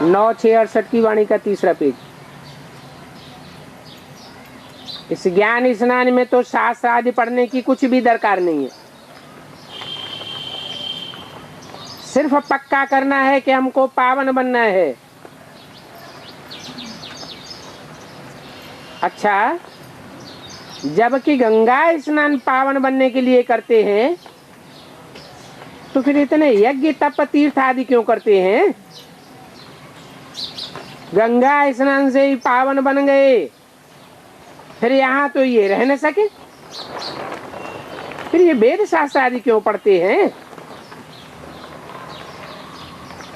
नौ 668 की वाणी का 3रा पेज। इस ज्ञान स्नान में तो शास्त्र आदि पढ़ने की कुछ भी दरकार नहीं है। सिर्फ पक्का करना है कि हमको पावन बनना है। अच्छा, जबकि गंगा स्नान पावन बनने के लिए करते हैं, तो फिर इतने यज्ञ तप तीर्थ आदि क्यों करते हैं? गंगा स्नान से ही पावन बन गए, फिर यहाँ तो ये रह न सके। फिर ये वेद शास्त्र आदि क्यों पढ़ते हैं?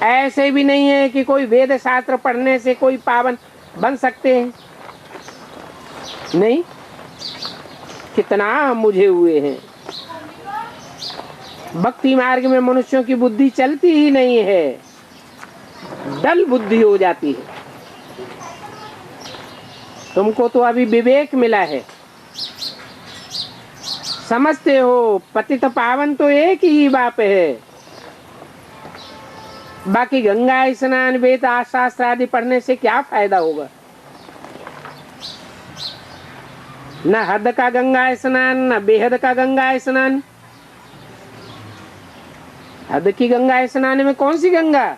ऐसे भी नहीं है कि कोई वेद शास्त्र पढ़ने से कोई पावन बन सकते हैं। नहीं, कितना मुझे हुए हैं। भक्ति मार्ग में मनुष्यों की बुद्धि चलती ही नहीं है, डल बुद्धि हो जाती है। तुमको तो अभी विवेक मिला है, समझते हो पतित पावन तो एक ही बाप है। बाकी गंगा स्नान वेद शास्त्र आदि पढ़ने से क्या फायदा होगा? न हद का गंगा स्नान, न बेहद का गंगा स्नान। हद की गंगा स्नान में कौन सी गंगा?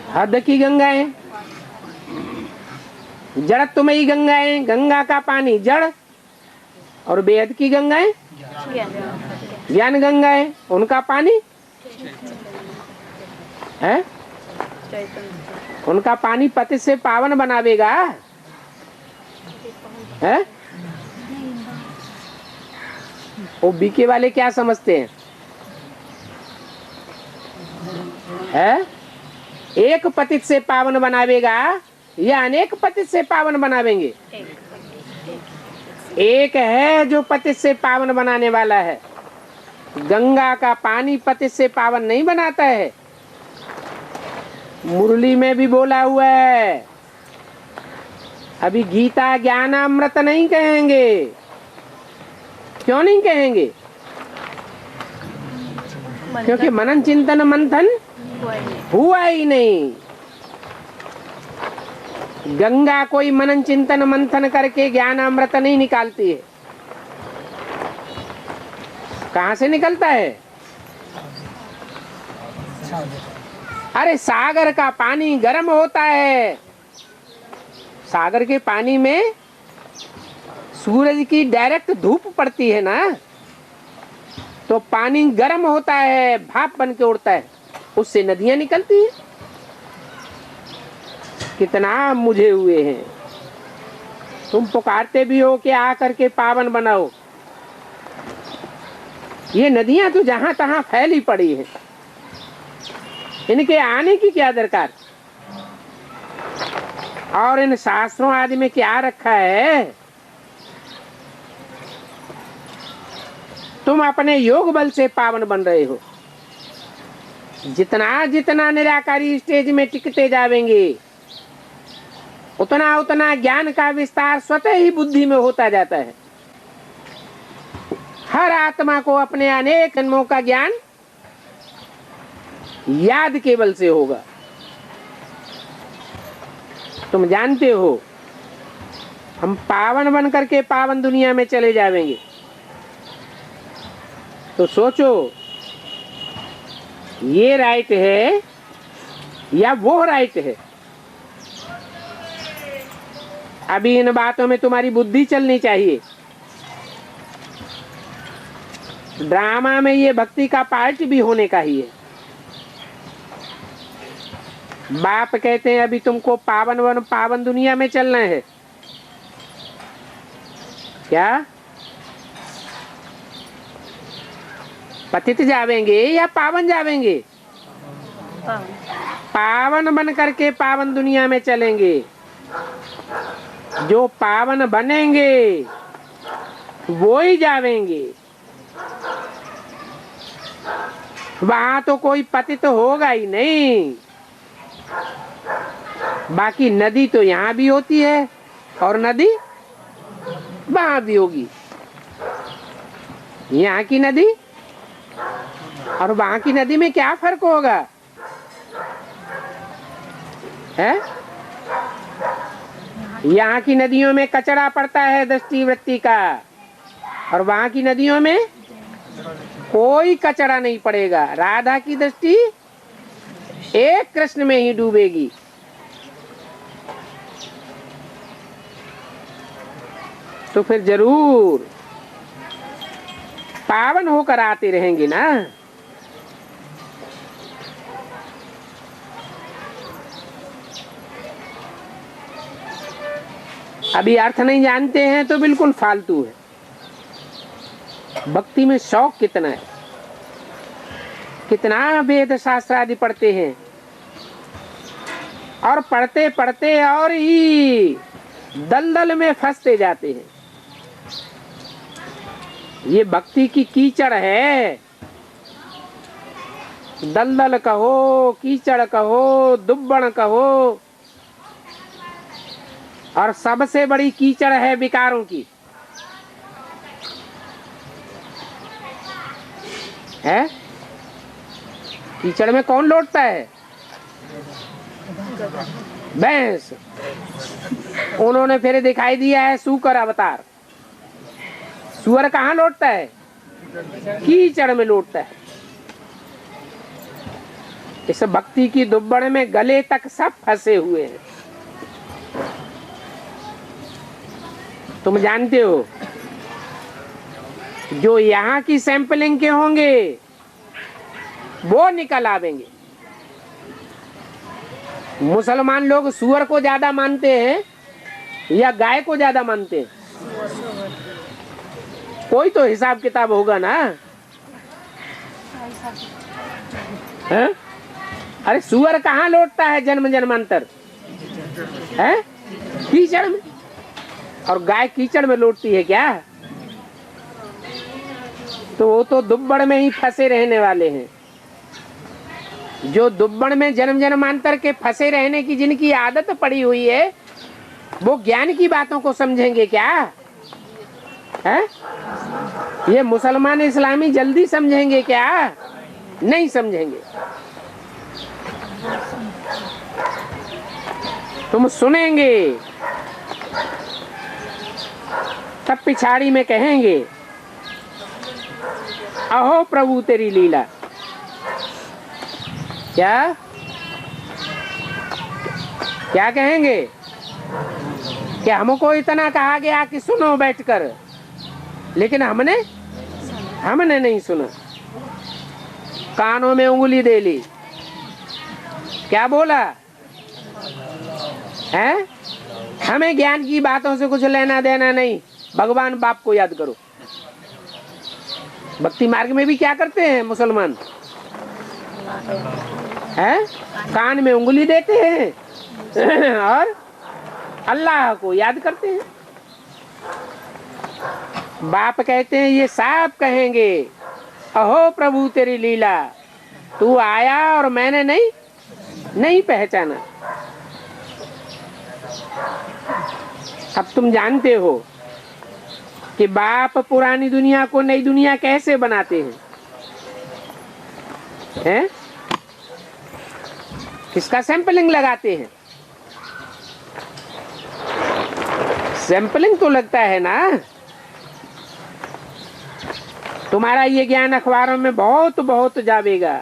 हद की गंगा है, जड़त्वमयी गंगा है। गंगा का पानी जड़, और बेहद की गंगा है ज्ञान गंगा है। उनका पानी है, उनका पानी पति से पावन बनावेगा है। वो बीके वाले क्या समझते हैं? है एक पतित से पावन बनावेगा या अनेक पतित से पावन बनावेंगे? एक है जो पतित से पावन बनाने वाला है। गंगा का पानी पतित से पावन नहीं बनाता है। मुरली में भी बोला हुआ है। अभी गीता ज्ञानामृत नहीं कहेंगे। क्यों नहीं कहेंगे? क्योंकि मनन चिंतन मंथन हुआ ही नहीं। गंगा कोई मनन चिंतन मंथन करके ज्ञानामृत नहीं निकालती है। कहां से निकलता है? अरे सागर का पानी गर्म होता है। सागर के पानी में सूरज की डायरेक्ट धूप पड़ती है ना, तो पानी गर्म होता है, भाप बन के उड़ता है, उससे नदियां निकलती हैं। कितना मुझे हुए हैं। तुम पुकारते भी हो कि आ करके पावन बनाओ। ये नदियां तो जहां तहां फैली पड़ी है, इनके आने की क्या दरकार? और इन शास्त्रों आदि में क्या रखा है? तुम अपने योग बल से पावन बन रहे हो। जितना जितना निराकारी स्टेज में टिकते जावेंगे, उतना उतना ज्ञान का विस्तार स्वतः ही बुद्धि में होता जाता है। हर आत्मा को अपने अनेक जन्मों का ज्ञान याद केवल से होगा। तुम जानते हो, हम पावन बन करके पावन दुनिया में चले जाएंगे, तो सोचो ये राइट है या वो राइट है? अभी इन बातों में तुम्हारी बुद्धि चलनी चाहिए। ड्रामा में ये भक्ति का पार्ट भी होने का ही है। बाप कहते हैं अभी तुमको पावन दुनिया में चलना है। क्या पतित जावेंगे या पावन जावेंगे? पावन बन करके पावन दुनिया में चलेंगे। जो पावन बनेंगे वो ही जावेंगे। वहां तो कोई पतित होगा ही नहीं। बाकी नदी तो यहाँ भी होती है और नदी वहां भी होगी। यहाँ की नदी और वहां की नदी में क्या फर्क होगा? है? यहाँ की नदियों में कचरा पड़ता है दृष्टि वृत्ति का, और वहां की नदियों में कोई कचरा नहीं पड़ेगा। राधा की दृष्टि एक कृष्ण में ही डूबेगी। तो फिर जरूर पावन होकर आते रहेंगे ना। अभी अर्थ नहीं जानते हैं तो बिल्कुल फालतू है। भक्ति में शौक कितना है, कितना वेद शास्त्र आदि पढ़ते हैं, और पढ़ते पढ़ते और ही दलदल में फंसते जाते हैं। ये भक्ति की कीचड़ है। दलदल कहो, कीचड़ कहो, दुब्बड़ कहो, और सबसे बड़ी कीचड़ है विकारों की। है? कीचड़ में कौन लौटता है? भैंस। उन्होंने फिर दिखाई दिया है सूकर अवतार। सुअर कहाँ लौटता है? कीचड़ में लौटता है। इस भक्ति की दुब्बड़ में गले तक सब फंसे हुए हैं। तुम जानते हो, जो यहाँ की सैंपलिंग के होंगे वो निकल आवेंगे। मुसलमान लोग सुअर को ज्यादा मानते हैं या गाय को ज्यादा मानते हैं? कोई तो हिसाब किताब होगा ना। है? अरे सुअर कहाँ लौटता है जन्म जन्मांतर? है? कीचड़ में। और गाय कीचड़ में लौटती है क्या? तो वो तो दुब्बड़ में ही फंसे रहने वाले हैं। जो दुब्बड़ में जन्म जन्मांतर के फंसे रहने की जिनकी आदत पड़ी हुई है, वो ज्ञान की बातों को समझेंगे क्या? है? ये मुसलमान इस्लामी जल्दी समझेंगे क्या? नहीं समझेंगे। तुम सुनेंगे तब पिछाड़ी में कहेंगे अहो प्रभु तेरी लीला। क्या क्या कहेंगे? कि हमको इतना कहा गया कि सुनो बैठकर, लेकिन हमने नहीं सुना, कानों में उंगली दे ली। क्या बोला है? हमें ज्ञान की बातों से कुछ लेना देना नहीं, भगवान बाप को याद करो। भक्ति मार्ग में भी क्या करते हैं मुसलमान? है? कान में उंगली देते हैं और अल्लाह को याद करते हैं। बाप कहते हैं, ये साफ कहेंगे अहो प्रभु तेरी लीला, तू आया और मैंने नहीं पहचाना। अब तुम जानते हो कि बाप पुरानी दुनिया को नई दुनिया कैसे बनाते हैं? किसका सैंपलिंग लगाते हैं? सैंपलिंग तो लगता है ना। तुम्हारा ये ज्ञान अखबारों में बहुत बहुत जावेगा।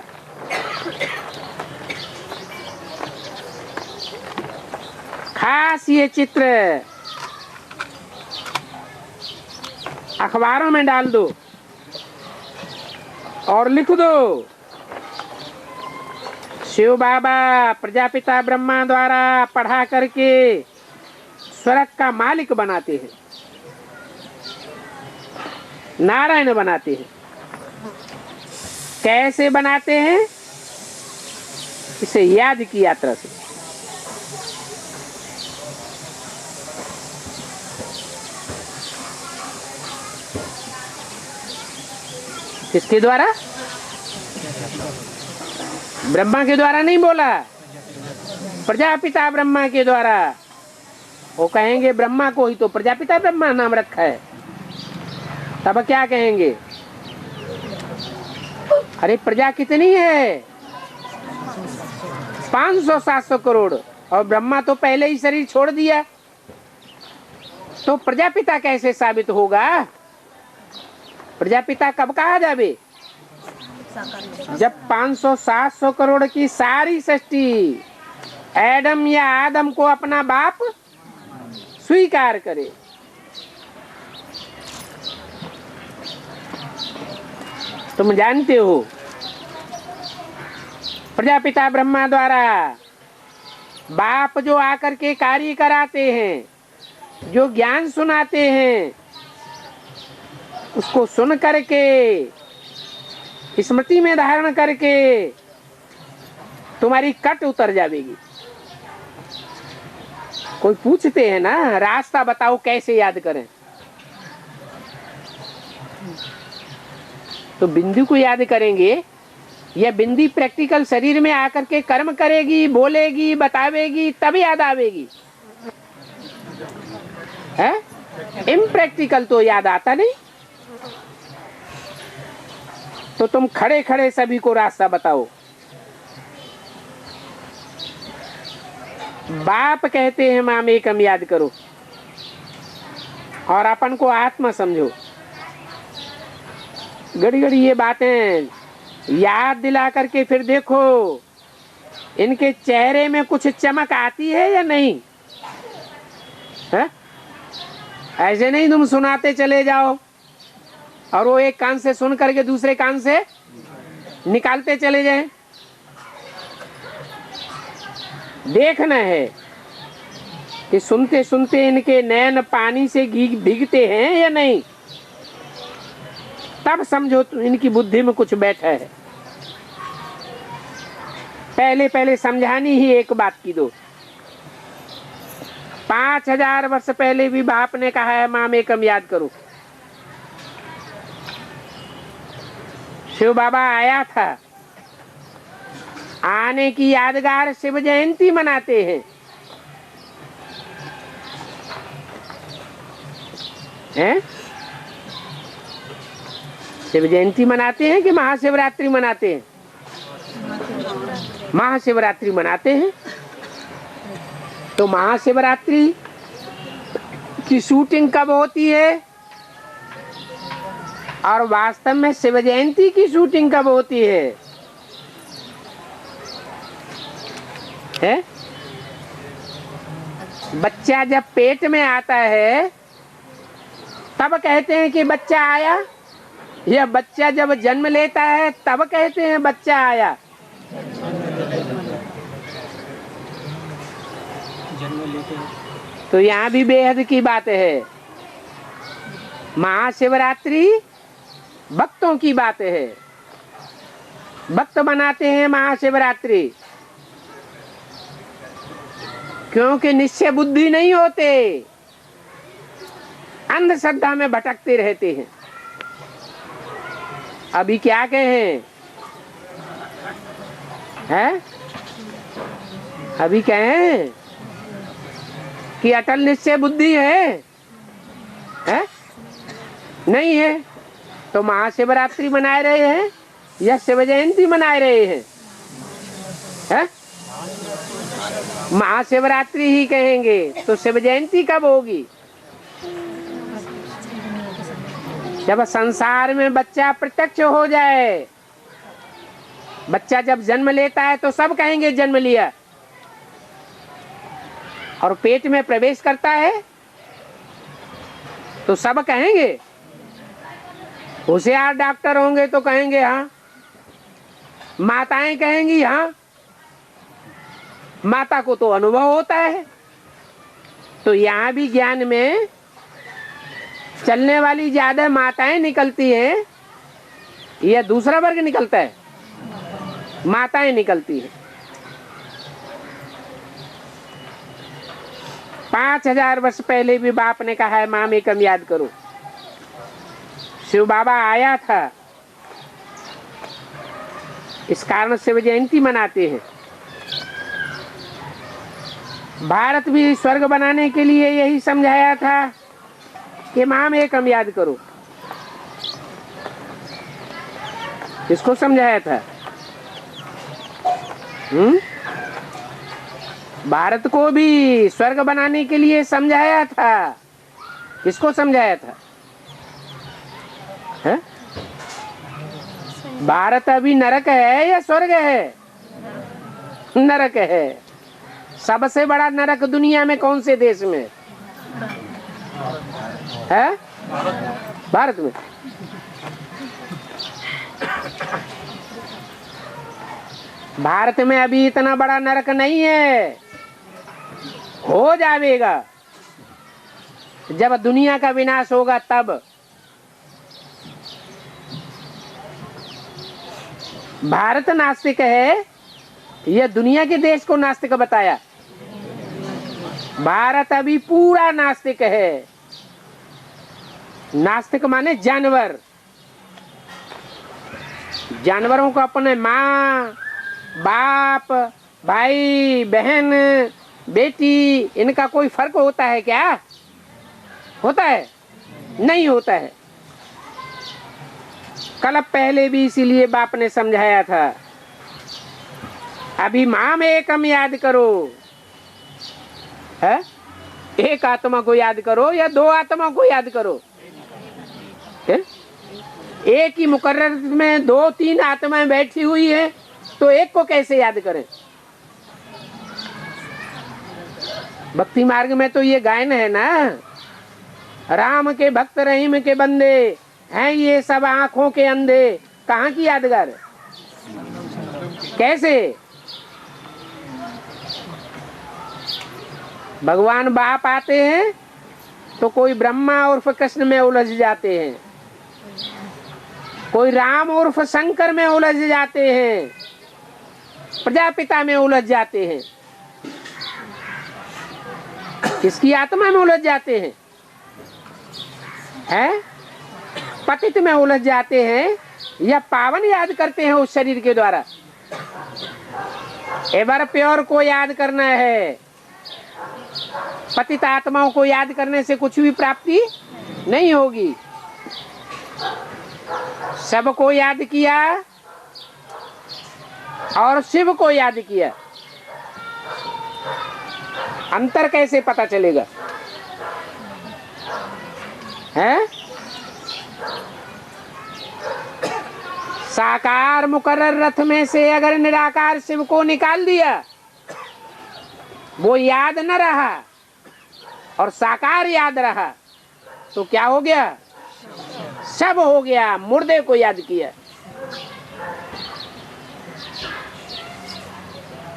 खास ये चित्र अखबारों में डाल दो और लिख दो, शिव बाबा प्रजापिता ब्रह्मा द्वारा पढ़ा करके स्वर्ग का मालिक बनाते हैं, नारायण बनाते हैं। कैसे बनाते हैं? इसे याद की यात्रा से। किसके द्वारा? ब्रह्मा के द्वारा नहीं बोला, प्रजापिता ब्रह्मा के द्वारा। वो कहेंगे ब्रह्मा को ही तो प्रजापिता ब्रह्मा नाम रखा है, तब क्या कहेंगे? अरे प्रजा कितनी है? 500-700 करोड़, और ब्रह्मा तो पहले ही शरीर छोड़ दिया, तो प्रजापिता कैसे साबित होगा? प्रजापिता कब कहा जावे? जब 500-700 करोड़ की सारी सृष्टि एडम या आदम को अपना बाप स्वीकार करे। तुम जानते हो प्रजापिता ब्रह्मा द्वारा बाप जो आकर के कार्य कराते हैं, जो ज्ञान सुनाते हैं, उसको सुन करके स्मृति में धारण करके तुम्हारी कट उतर जाएगी। कोई पूछते हैं ना, रास्ता बताओ कैसे याद करें, तो बिंदु को याद करेंगे। यह बिंदी प्रैक्टिकल शरीर में आकर के कर्म करेगी, बोलेगी, बतावेगी, तब याद आवेगी। है? इम्प्रैक्टिकल तो याद आता नहीं। तो तुम खड़े खड़े सभी को रास्ता बताओ। बाप कहते हैं माम एकम याद करो, और अपन को आत्मा समझो। घड़ी घड़ी ये बातें याद दिला करके फिर देखो इनके चेहरे में कुछ चमक आती है या नहीं है? ऐसे नहीं तुम सुनाते चले जाओ और वो एक कान से सुन करके दूसरे कान से निकालते चले जाएं। देखना है कि सुनते सुनते इनके नैन पानी से भीगते हैं या नहीं, तब समझो तो इनकी बुद्धि में कुछ बैठा है। पहले पहले समझानी ही एक बात की दो। 5000 वर्ष पहले भी बाप ने कहा है माम एकम याद करो। शिव बाबा आया था आने की यादगार शिव जयंती मनाते हैं। हैं? शिव जयंती मनाते हैं कि महाशिवरात्रि मनाते हैं? महाशिवरात्रि मनाते हैं। तो महाशिवरात्रि की शूटिंग कब होती है और वास्तव में शिव जयंती की शूटिंग कब होती है? बच्चा जब पेट में आता है तब कहते हैं कि बच्चा आया, या बच्चा जब जन्म लेता है तब कहते हैं बच्चा आया? जन्म लेते हैं। तो यहाँ भी बेहद की बात है। महाशिवरात्रि भक्तों की बात है। भक्त मनाते हैं महाशिवरात्रि, क्योंकि निश्चय बुद्धि नहीं होते, अंधश्रद्धा में भटकते रहते हैं। अभी क्या कहें? हैं? अभी कहें कि अटल निश्चय बुद्धि है? नहीं है। तो महाशिवरात्रि मना रहे हैं या शिव जयंती मना रहे हैं? महाशिवरात्रि ही कहेंगे। तो शिव जयंती कब होगी? जब संसार में बच्चा प्रत्यक्ष हो जाए। बच्चा जब जन्म लेता है तो सब कहेंगे जन्म लिया, और पेट में प्रवेश करता है तो सब कहेंगे। होशियार डॉक्टर होंगे तो कहेंगे हाँ, माताएं कहेंगी हाँ, माता को तो अनुभव होता है। तो यहाँ भी ज्ञान में चलने वाली ज्यादा माताएं निकलती हैं या दूसरा वर्ग निकलता है? माताएं निकलती हैं। 5000 वर्ष पहले भी बाप ने कहा है माम एकम याद करो। शिव बाबा आया था, इस कारण शिव जयंती मनाते हैं। भारत भी स्वर्ग बनाने के लिए यही समझाया था कि माम एकम याद करो। किसको समझाया था? भारत को भी स्वर्ग बनाने के लिए समझाया था। किसको समझाया था? है? भारत अभी नरक है या स्वर्ग है? नरक है। सबसे बड़ा नरक दुनिया में कौन से देश में है? भारत में। भारत में अभी इतना बड़ा नरक नहीं है, हो जाएगा जब दुनिया का विनाश होगा तब। भारत नास्तिक है, यह दुनिया के देश को नास्तिक बताया। भारत अभी पूरा नास्तिक है। नास्तिक माने जानवर। जानवरों को अपने माँ बाप भाई बहन बेटी इनका कोई फर्क होता है क्या? होता है? नहीं होता है। कल पहले भी इसीलिए बाप ने समझाया था, अभी माम एकम याद करो। है? एक आत्मा को याद करो या दो आत्मा को याद करो? है? एक ही मुकर्रर में 2-3 आत्माएं बैठी हुई है तो एक को कैसे याद करें? भक्ति मार्ग में तो ये गायन है ना, राम के भक्त रहीम के बंदे हैं ये सब आंखों के अंधे। कहाँ की यादगार? कैसे? भगवान बाप आते हैं तो कोई ब्रह्मा उर्फ कृष्ण में उलझ जाते हैं, कोई राम उर्फ शंकर में उलझ जाते हैं, प्रजापिता में उलझ जाते हैं। किसकी आत्मा में उलझ जाते हैं? हैं? पतित में उलझ जाते हैं या पावन याद करते हैं उस शरीर के द्वारा? एवर प्योर को याद करना है। पतित आत्माओं को याद करने से कुछ भी प्राप्ति नहीं होगी। सबको याद किया और शिव को याद किया, अंतर कैसे पता चलेगा? हैं? साकार मुकर्रर रथ में से अगर निराकार शिव को निकाल दिया, वो याद न रहा और साकार याद रहा, तो क्या हो गया? सब हो गया। मुर्दे को याद किया।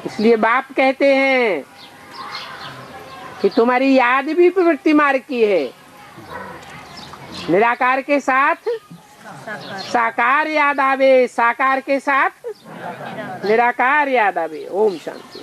इसलिए बाप कहते हैं कि तुम्हारी याद भी प्रवृत्ति मार्ग की है। निराकार के साथ साकार याद आवे, साकार के साथ निराकार याद आवे। ओम शांति।